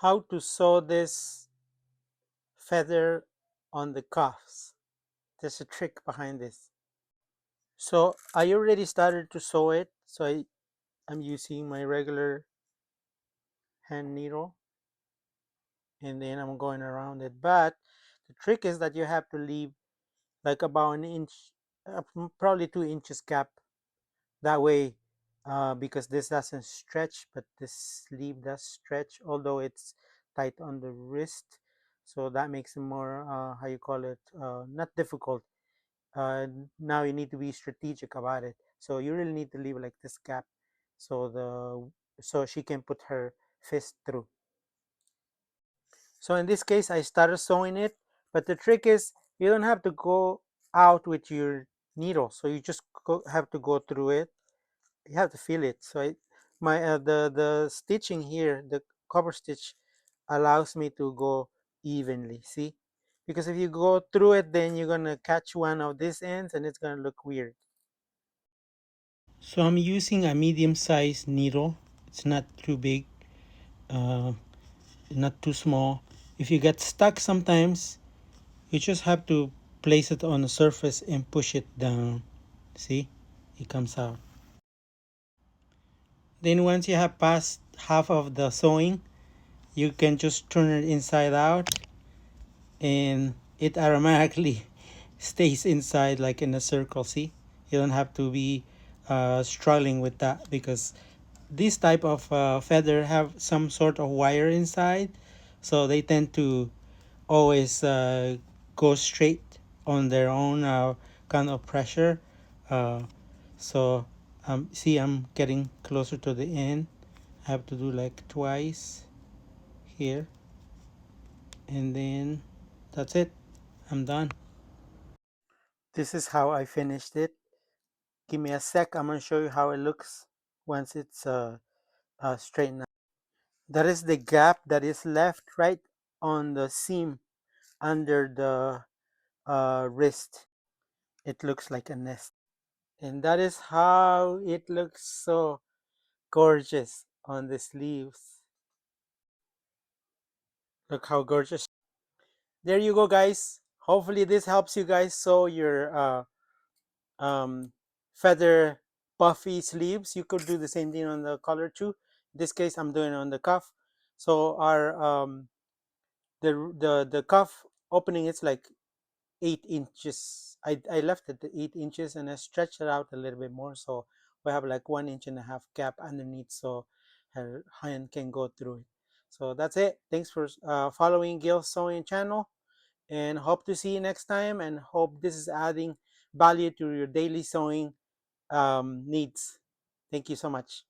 how to sew this feather on the cuffs. There's a trick behind this. So I already started to sew it. So I'm using my regular hand needle and then I'm going around it. But the trick is that you have to leave like about an inch, probably 2 inches gap. That way, because this doesn't stretch, but this sleeve does stretch, although it's tight on the wrist. So that makes it more, how you call it, not difficult. Uh, Now you need to be strategic about it. So you really need to leave like this gap, so so she can put her fist through. So in this case, I started sewing it, but the trick is you don't have to go out with your needle. So you just have to go through it. You have to feel it. So the stitching here, the cover stitch, allows me to go evenly. See, because if you go through it, then you're gonna catch one of these ends, and it's gonna look weird. So I'm using a medium-sized needle. It's not too big, uh, not too small. If you get stuck sometimes, you just have to place it on the surface and push it down. See, it comes out. Then once you have passed half of the sewing, you can just turn it inside out and it automatically stays inside like in a circle. See, you don't have to be struggling with that because this type of feather have some sort of wire inside, so they tend to always go straight on their own kind of pressure. uh, so see, I'm getting closer to the end. I have to do like twice here, and then that's it. I'm done. This is how I finished it. Give me a sec. I'm gonna show you how it looks once it's straightened out. That is the gap that is left right on the seam under the wrist. It looks like a nest, and that is how it looks, so gorgeous on the sleeves. Look how gorgeous. There you go, guys. Hopefully this helps you guys sew your um, feather puffy sleeves. You could do the same thing on the collar too. In this case, I'm doing it on the cuff. So our the cuff opening is like 8 inches. I left it at 8 inches and I stretched it out a little bit more, so we have like 1.5 inch gap underneath, so her hand can go through it. So that's it. Thanks for following Gil's Sewing channel, and hope to see you next time. And hope this is adding value to your daily sewing needs. Thank you so much.